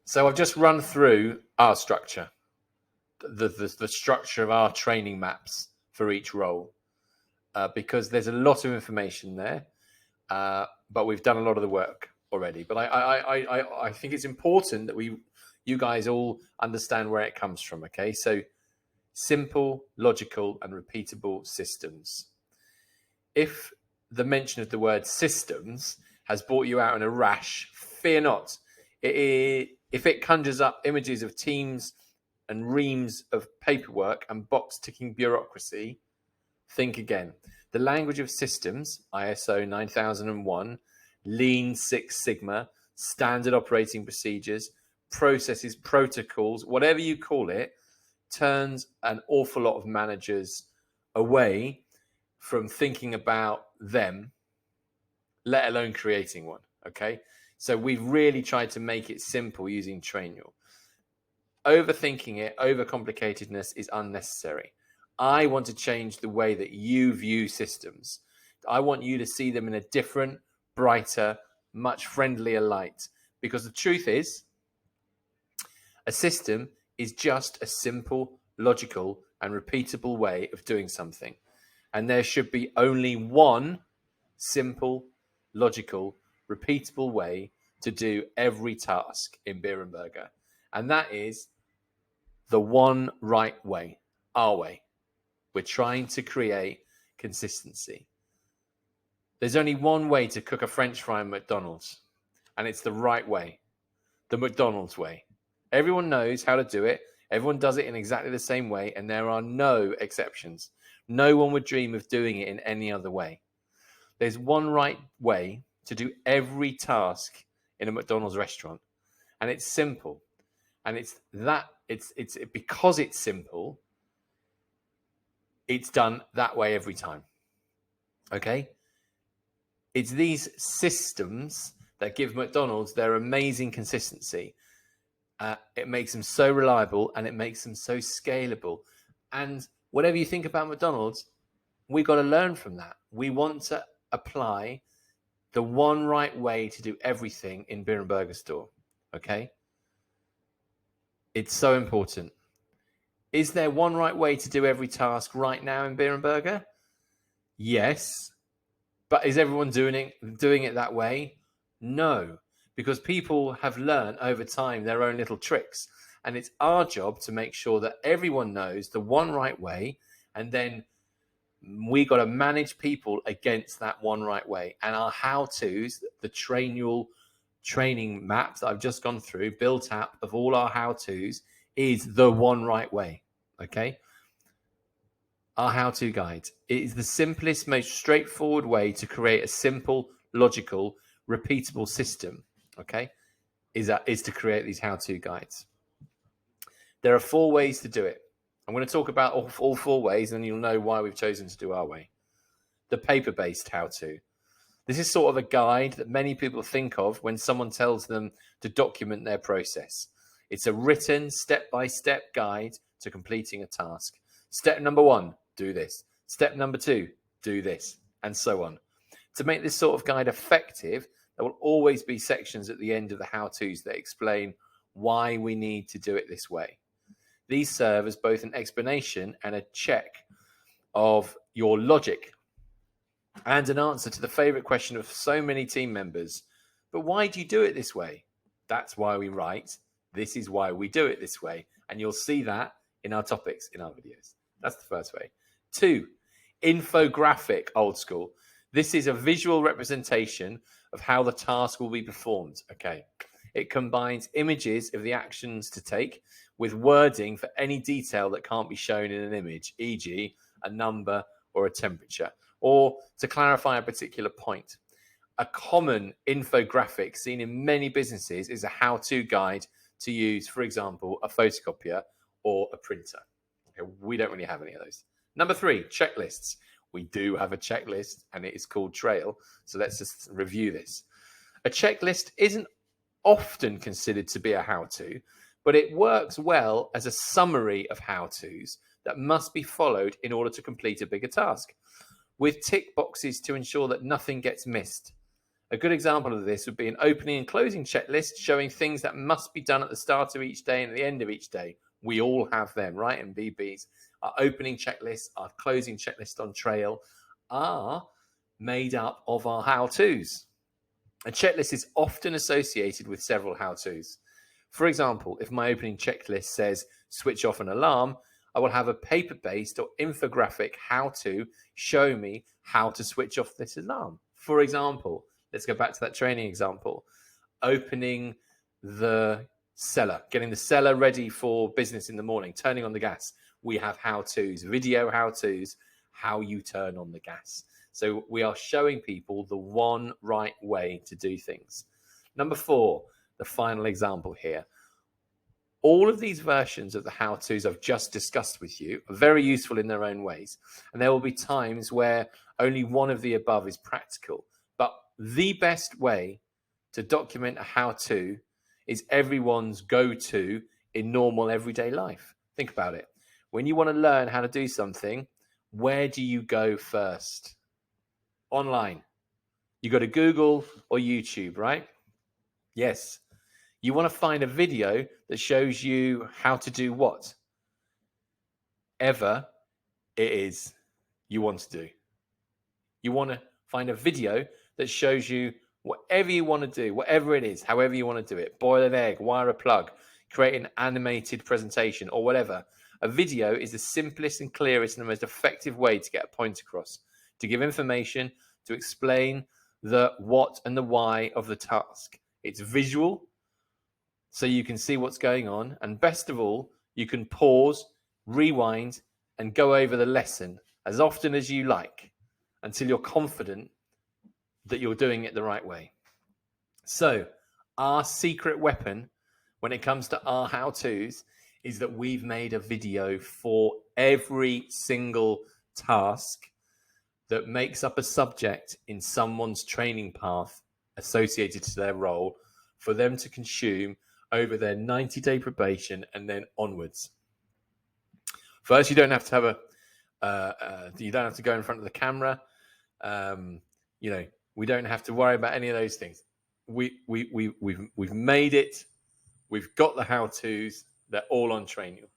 So I've just run through our structure, the structure of our training maps for each role, because there's a lot of information there, but we've done a lot of the work already. But I think it's important that you guys all understand where it comes from. Okay, so simple, logical, and repeatable systems. If the mention of the word systems has brought you out in a rash, fear not. If it conjures up images of teams and reams of paperwork and box-ticking bureaucracy, think again. The language of systems, ISO 9001, Lean Six Sigma, standard operating procedures, processes, protocols, whatever you call it, turns an awful lot of managers away from thinking about them, let alone creating one. Okay, so we've really tried to make it simple using Trainual. Overthinking it, overcomplicatedness is unnecessary. I want to change the way that you view systems. I want you to see them in a different, brighter, much friendlier light. Because the truth is, a system is just a simple, logical, and repeatable way of doing something. And there should be only one simple, logical, repeatable way to do every task in Beer and Burger. And that is the one right way, our way. We're trying to create consistency. There's only one way to cook a French fry in McDonald's, and it's the right way, the McDonald's way. Everyone knows how to do it. Everyone does it in exactly the same way, and there are no exceptions. No one would dream of doing it in any other way. There's one right way to do every task in a McDonald's restaurant, and it's simple. And it's because it's simple, it's done that way every time. Okay? It's these systems that give McDonald's their amazing consistency. It makes them so reliable and it makes them so scalable. And whatever you think about McDonald's, we got to learn from that. We want to apply the one right way to do everything in Beer and Burger Store. Okay? It's so important. Is there one right way to do every task right now in Beer and Burger? Yes. But is everyone doing it that way? No. Because people have learned over time their own little tricks. And it's our job to make sure that everyone knows the one right way. And then we got to manage people against that one right way. And our how-tos, the Trainual training map that I've just gone through, built up of all our how-tos, is the one right way. Okay? Our how-to guide. It is the simplest, most straightforward way to create a simple, logical, repeatable system. Okay? Is to create these how-to guides. There are 4 ways to do it. I'm going to talk about all 4 ways, and you'll know why we've chosen to do our way. The paper-based how-to. This is sort of a guide that many people think of when someone tells them to document their process. It's a written step-by-step guide to completing a task. Step number 1, do this. Step number 2, do this, and so on. To make this sort of guide effective, there will always be sections at the end of the how-tos that explain why we need to do it this way. These serve as both an explanation and a check of your logic, and an answer to the favorite question of so many team members. But why do you do it this way? That's why we write, this is why we do it this way. And you'll see that in our topics, in our videos. That's the first way. 2, infographic, old school. This is a visual representation of how the task will be performed. Okay. It combines images of the actions to take with wording for any detail that can't be shown in an image, e.g., a number or a temperature, or to clarify a particular point. A common infographic seen in many businesses is a how-to guide to use, for example, a photocopier or a printer. Okay, we don't really have any of those. Number 3, checklists. We do have a checklist, and it is called Trail. So let's just review this. A checklist isn't often considered to be a how-to, but it works well as a summary of how-tos that must be followed in order to complete a bigger task, with tick boxes to ensure that nothing gets missed. A good example of this would be an opening and closing checklist showing things that must be done at the start of each day and at the end of each day. We all have them, right? In BBs, our opening checklist, our closing checklist on Trail are made up of our how-tos. A checklist is often associated with several how-tos. For example, if my opening checklist says switch off an alarm, I will have a paper-based or infographic how-to show me how to switch off this alarm. For example, let's go back to that training example. Opening the cellar, getting the cellar ready for business in the morning, turning on the gas. We have how-tos, video how-tos, how you turn on the gas. So we are showing people the one right way to do things. Number 4, the final example here. All of these versions of the how-tos I've just discussed with you are very useful in their own ways. And there will be times where only one of the above is practical. But the best way to document a how-to is everyone's go-to in normal everyday life. Think about it. When you want to learn how to do something, where do you go first? Online. You go to Google or YouTube, right? Yes. You want to find a video that shows you how to do what? Ever it is you want to do. You want to find a video that shows you whatever you want to do, whatever it is, however you want to do it. Boil an egg, wire a plug, create an animated presentation or whatever. A video is the simplest and clearest and the most effective way to get a point across, to give information, to explain the what and the why of the task. It's visual, so you can see what's going on. And best of all, you can pause, rewind, and go over the lesson as often as you like until you're confident that you're doing it the right way. So our secret weapon when it comes to our how-tos is that we've made a video for every single task that makes up a subject in someone's training path associated to their role for them to consume over their 90-day probation and then onwards. First, you don't have to have you don't have to go in front of the camera. We don't have to worry about any of those things. We've made it. We've got the how-tos. They're all on Trainial.